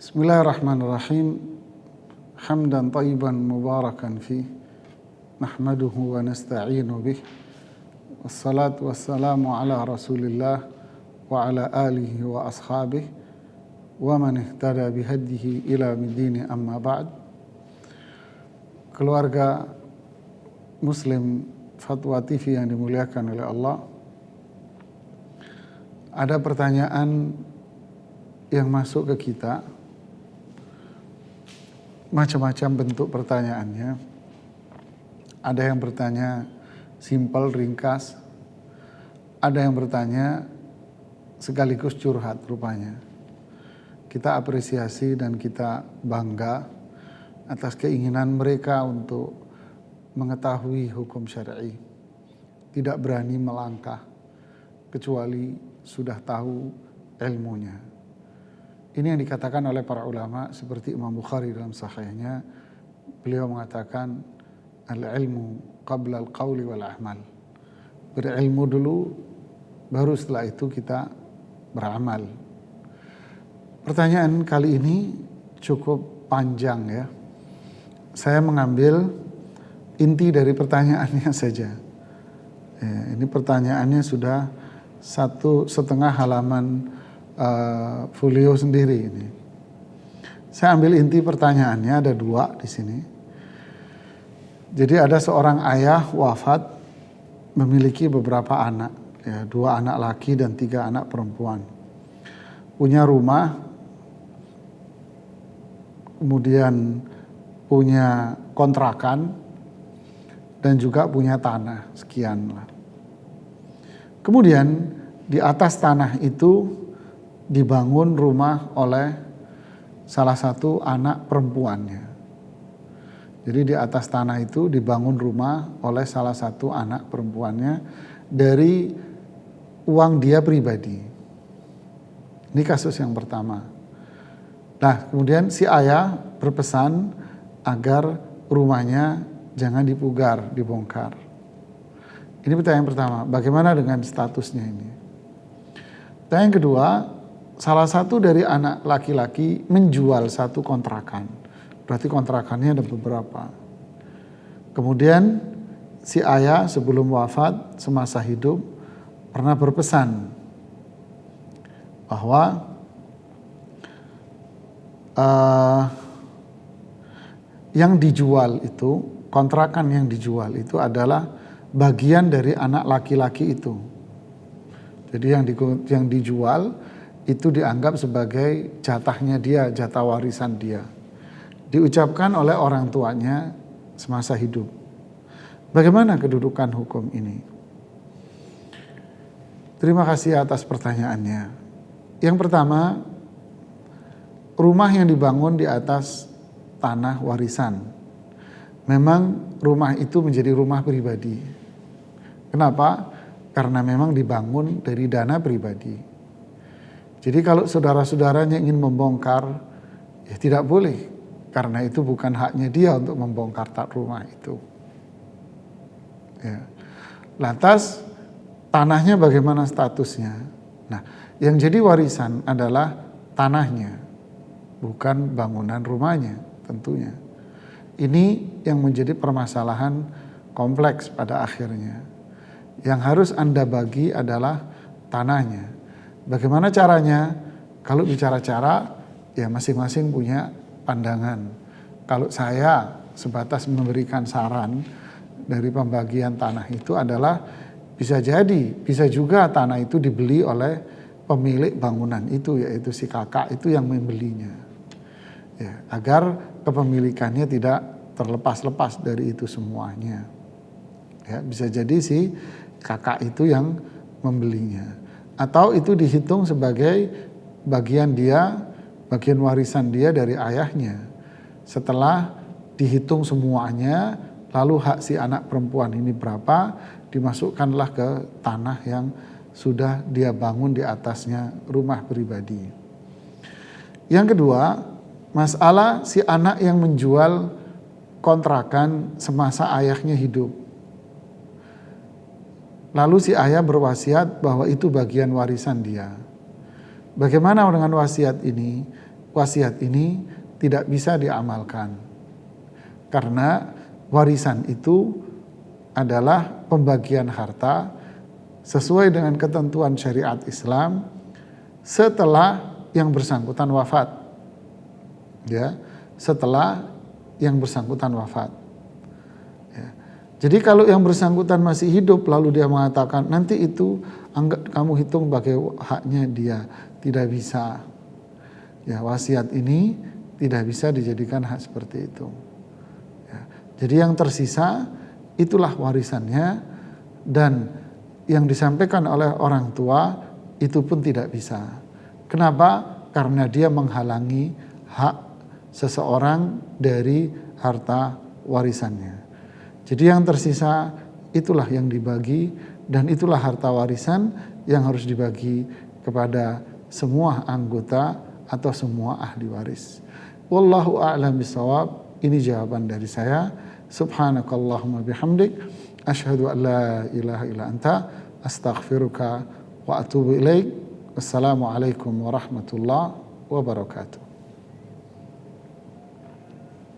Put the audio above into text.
Bismillahirrahmanirrahim. Hamdan tayyiban mubarakan fih. Nahmaduhu wa nasta'inu bih. Wassalatu wassalamu ala Rasulillah wa ala alihi wa ashabih wa man ihtada bihadihi ila midini amma ba'd. Keluarga Muslim Fatwa TV yang dimuliakan oleh Allah, ada pertanyaan yang masuk ke kita, macam-macam bentuk pertanyaannya. Ada yang bertanya simpel, ringkas. Ada yang bertanya sekaligus curhat rupanya. Kita apresiasi dan kita bangga atas keinginan mereka untuk mengetahui hukum syar'i. Tidak berani melangkah kecuali sudah tahu ilmunya. Ini yang dikatakan oleh para ulama seperti Imam Bukhari dalam sahihnya. Beliau mengatakan al-ilmu qabla al-qawli wal amal. Berilmu dulu, baru setelah itu kita beramal. Pertanyaan kali ini cukup panjang ya. Saya mengambil inti dari pertanyaannya saja. Ini pertanyaannya sudah 1,5 halaman folio sendiri ini. Saya ambil inti pertanyaannya, ada 2 di sini. Jadi ada seorang ayah wafat memiliki beberapa anak, ya, 2 anak laki dan 3 anak perempuan. Punya rumah, kemudian punya kontrakan, dan juga punya tanah sekian lah. Kemudian di atas tanah itu dibangun rumah oleh salah satu anak perempuannya. Jadi di atas tanah itu dibangun rumah oleh salah satu anak perempuannya dari uang dia pribadi. Ini kasus yang pertama. Nah, kemudian si ayah berpesan agar rumahnya jangan dipugar, dibongkar. Ini pertanyaan pertama, bagaimana dengan statusnya ini? Pertanyaan kedua, salah satu dari anak laki-laki menjual satu kontrakan. Berarti kontrakannya ada beberapa. Kemudian si ayah sebelum wafat semasa hidup pernah berpesan bahwa yang dijual itu, kontrakan yang dijual itu adalah bagian dari anak laki-laki itu. Jadi yang dijual itu dianggap sebagai jatahnya dia, jatah warisan dia. Diucapkan oleh orang tuanya semasa hidup. Bagaimana kedudukan hukum ini? Terima kasih atas pertanyaannya. Yang pertama, rumah yang dibangun di atas tanah warisan. Memang rumah itu menjadi rumah pribadi. Kenapa? Karena memang dibangun dari dana pribadi. Jadi kalau saudara-saudaranya ingin membongkar, ya tidak boleh. Karena itu bukan haknya dia untuk membongkar rumah itu. Ya. Lantas tanahnya bagaimana statusnya? Nah, yang jadi warisan adalah tanahnya, bukan bangunan rumahnya tentunya. Ini yang menjadi permasalahan kompleks pada akhirnya. Yang harus Anda bagi adalah tanahnya. Bagaimana caranya? Kalau bicara cara, ya masing-masing punya pandangan. Kalau saya sebatas memberikan saran dari pembagian tanah itu adalah bisa juga tanah itu dibeli oleh pemilik bangunan itu, yaitu si kakak itu yang membelinya. Ya, agar kepemilikannya tidak terlepas-lepas dari itu semuanya. Ya, bisa jadi si kakak itu yang membelinya. Atau itu dihitung sebagai bagian warisan dia dari ayahnya. Setelah dihitung semuanya, lalu hak si anak perempuan ini berapa, dimasukkanlah ke tanah yang sudah dia bangun di atasnya rumah pribadi. Yang kedua, masalah si anak yang menjual kontrakan semasa ayahnya hidup. Lalu si ayah berwasiat bahwa itu bagian warisan dia. Bagaimana dengan wasiat ini? wasiat ini tidak bisa diamalkan. Karena warisan itu adalah pembagian harta sesuai dengan ketentuan syariat Islam setelah yang bersangkutan wafat. Ya, setelah yang bersangkutan wafat. Ya. Jadi kalau yang bersangkutan masih hidup lalu dia mengatakan nanti itu kamu hitung sebagai haknya dia, tidak bisa. Ya, wasiat ini tidak bisa dijadikan hak seperti itu. Ya. Jadi yang tersisa itulah warisannya, dan yang disampaikan oleh orang tua itu pun tidak bisa. Kenapa? Karena dia menghalangi hak seseorang dari harta warisannya. Jadi yang tersisa itulah yang dibagi, dan itulah harta warisan yang harus dibagi kepada semua anggota atau semua ahli waris. Wallahu a'lam bishawab. Ini jawaban dari saya. Subhanakallahumma bihamdik asyhadu an la ilaha illa anta astaghfiruka wa atubu ilaik. Wassalamualaikum warahmatullahi wabarakatuh.